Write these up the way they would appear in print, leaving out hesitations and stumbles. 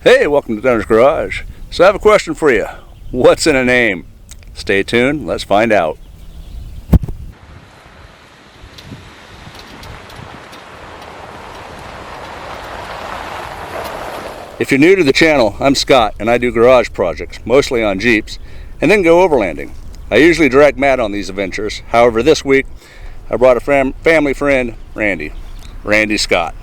Hey, welcome to Dunner's Garage. So I have a question for you. What's in a name? Stay tuned, let's find out. If you're new to the channel, I'm Scott and I do garage projects, mostly on Jeeps, and then go overlanding. I usually direct Matt on these adventures. However, this week I brought a family friend, Randy Scott.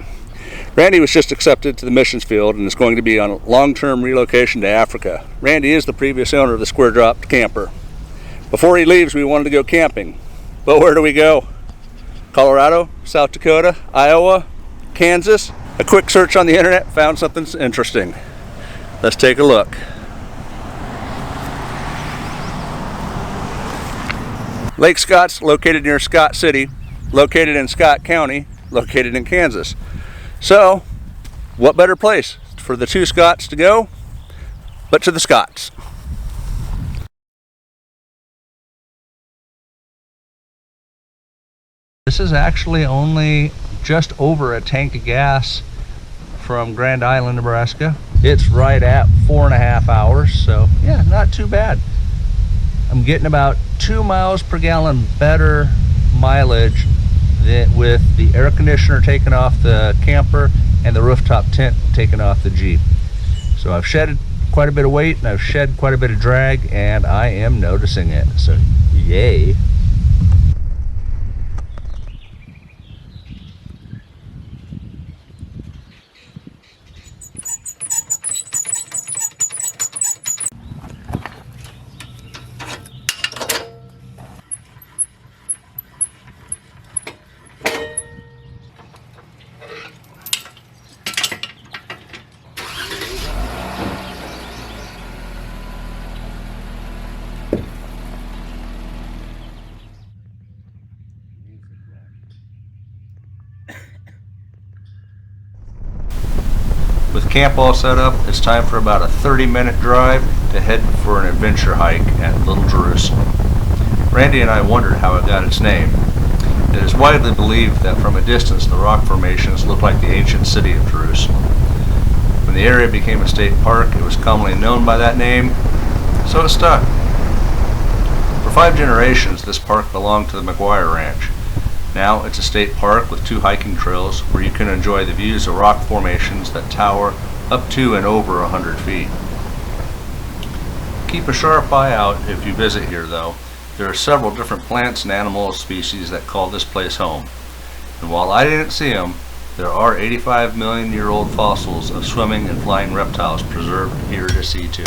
Randy was just accepted to the missions field and is going to be on a long-term relocation to Africa. Randy is the previous owner of the Square Drop camper. Before he leaves, we wanted to go camping. But where do we go? Colorado, South Dakota, Iowa, Kansas? A quick search on the internet found something interesting. Let's take a look. Lake Scott's located near Scott City, located in Scott County, located in Kansas. So, what better place for the two Scotts to go but to the Scotts? This is actually only just over a tank of gas from Grand Island, Nebraska. It's right at 4.5 hours, so yeah, not too bad. I'm getting about 2 miles per gallon better mileage with the air conditioner taken off the camper and the rooftop tent taken off the Jeep. So I've shedded quite a bit of weight and I've shed quite a bit of drag, and I am noticing it, so yay. With camp all set up, it's time for about a 30-minute drive to head for an adventure hike at Little Jerusalem. Randy and I wondered how it got its name. It is widely believed that from a distance the rock formations look like the ancient city of Jerusalem. When the area became a state park, it was commonly known by that name, so it stuck. For 5 generations, this park belonged to the McGuire Ranch. Now it's a state park with 2 hiking trails where you can enjoy the views of rock formations that tower up to and over 100 feet. Keep a sharp eye out if you visit here though. There are several different plants and animal species that call this place home. And while I didn't see them, there are 85 million year old fossils of swimming and flying reptiles preserved here to see too.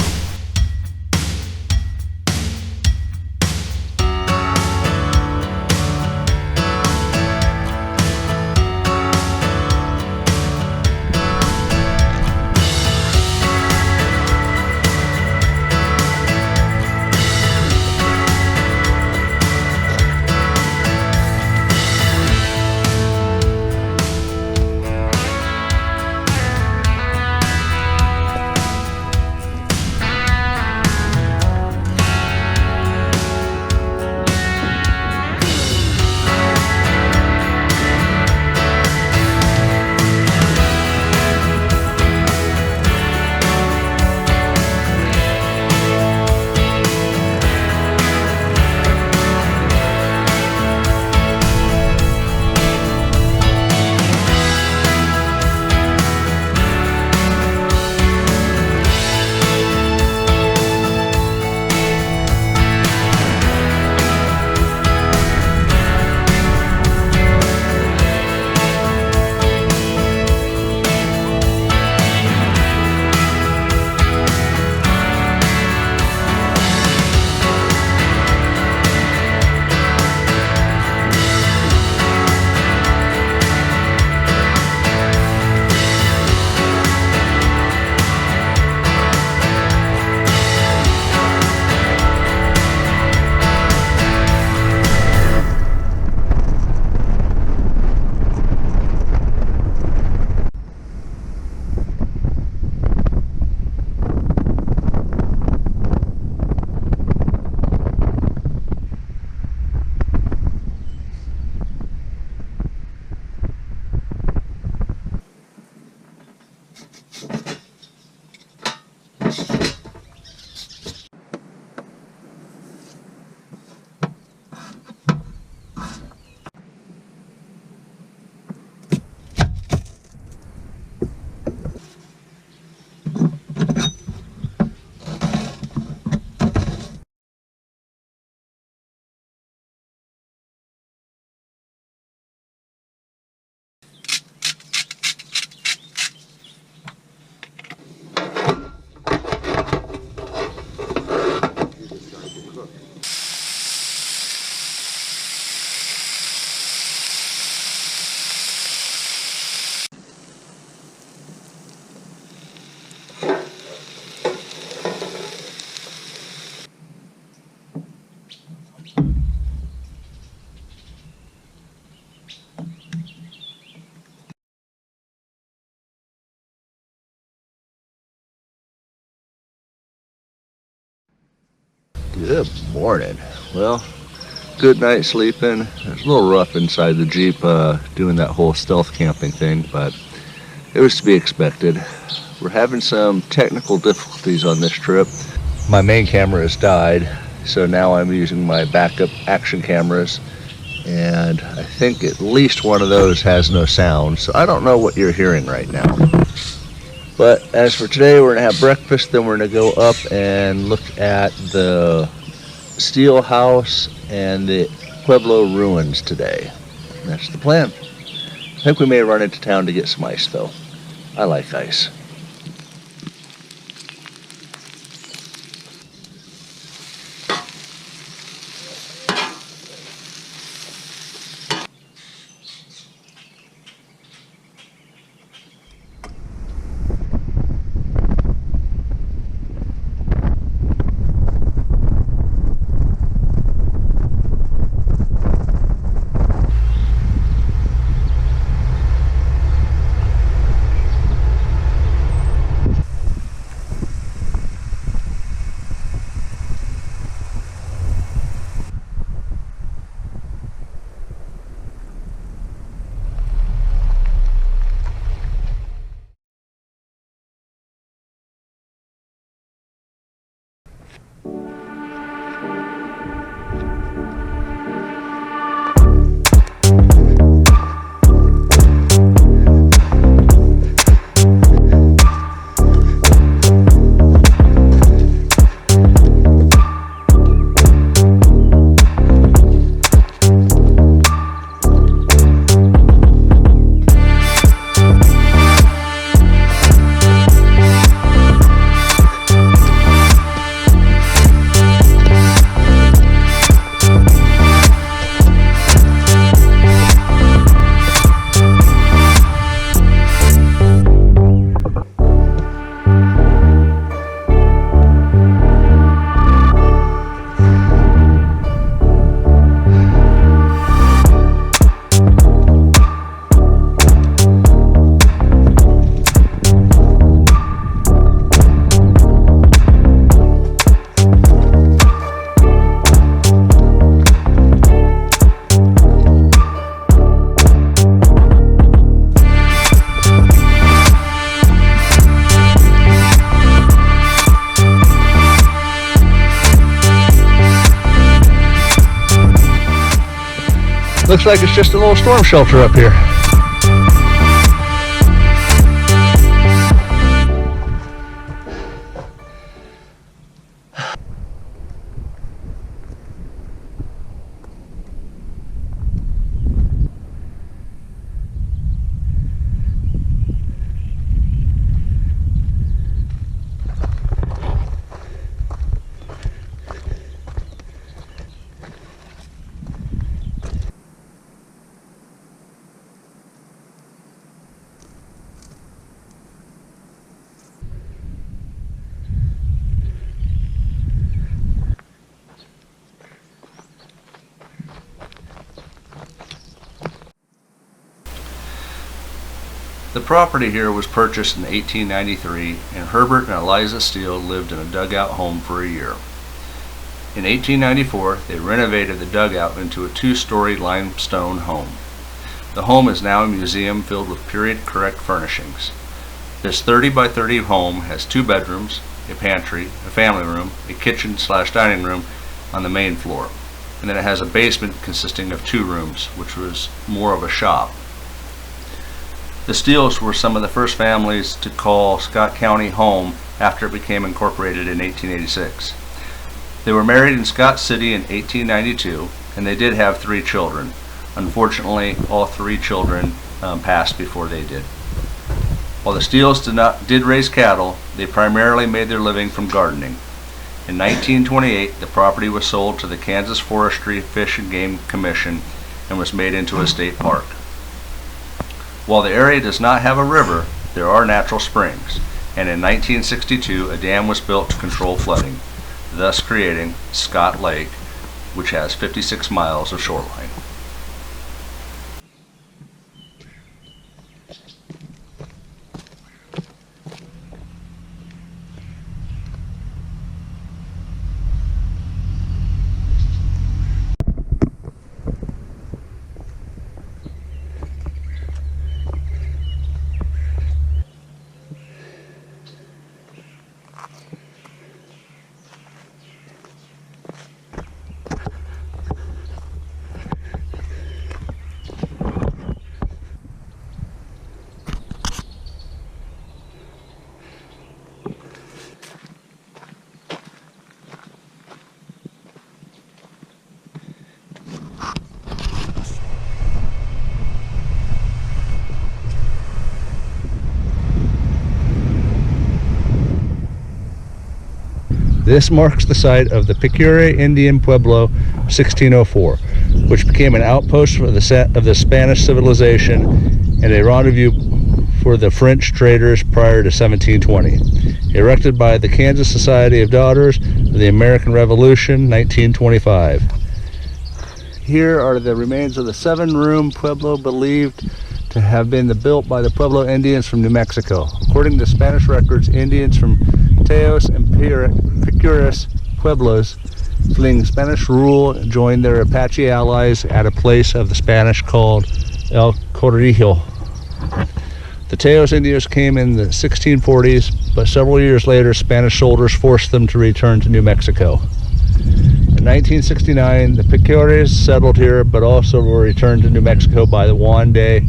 Good morning. Well, good night sleeping. It's a little rough inside the Jeep doing that whole stealth camping thing, but it was to be expected. We're having some technical difficulties on this trip. My main camera has died, so now I'm using my backup action cameras, and I think at least one of those has no sound, so I don't know what you're hearing right now. But as for today, we're going to have breakfast, then we're going to go up and look at the Steele house and the Pueblo ruins today. And that's the plan. I think we may run into town to get some ice, though. I like ice. Looks like it's just a little storm shelter up here. The property here was purchased in 1893, and Herbert and Eliza Steele lived in a dugout home for a year. In 1894, they renovated the dugout into a two-story limestone home. The home is now a museum filled with period-correct furnishings. This 30 by 30 home has 2 bedrooms, a pantry, a family room, a kitchen/dining room on the main floor, and then it has a basement consisting of 2 rooms, which was more of a shop. The Steeles were some of the first families to call Scott County home after it became incorporated in 1886. They were married in Scott City in 1892, and they did have 3 children. Unfortunately, all 3 children passed before they did. While the Steeles did raise cattle, they primarily made their living from gardening. In 1928, the property was sold to the Kansas Forestry Fish and Game Commission and was made into a state park. While the area does not have a river, there are natural springs, and in 1962 a dam was built to control flooding, thus creating Scott Lake, which has 56 miles of shoreline. This marks the site of the Picure Indian Pueblo 1604, which became an outpost of the Spanish civilization and a rendezvous for the French traders prior to 1720. Erected by the Kansas Society of Daughters of the American Revolution, 1925. Here are the remains of the 7-room Pueblo believed to have been built by the Pueblo Indians from New Mexico. According to Spanish records, Indians from Teos and Picures Pueblos, fleeing Spanish rule, joined their Apache allies at a place of the Spanish called El Corrijo. The Teos Indians came in the 1640s, but several years later, Spanish soldiers forced them to return to New Mexico. In 1969, the Picures settled here, but also were returned to New Mexico by the Juan de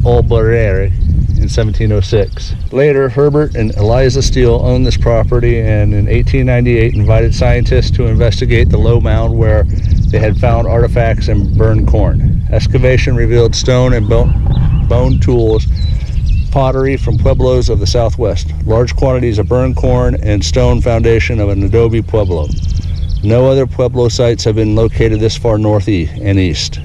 Albuquerque in 1706. Later, Herbert and Eliza Steele owned this property, and in 1898 invited scientists to investigate the low mound where they had found artifacts and burned corn. Excavation revealed stone and bone tools, pottery from pueblos of the Southwest, large quantities of burned corn, and stone foundation of an adobe pueblo. No other Pueblo sites have been located this far north and east.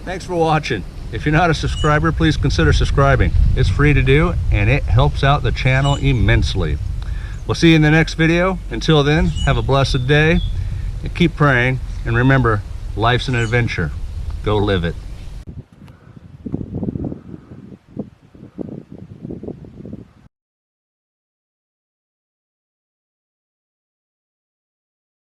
Thanks for watching. If you're not a subscriber, please consider subscribing. It's free to do, and it helps out the channel immensely. We'll see you in the next video. Until then, have a blessed day, and keep praying, and remember, life's an adventure. Go live it.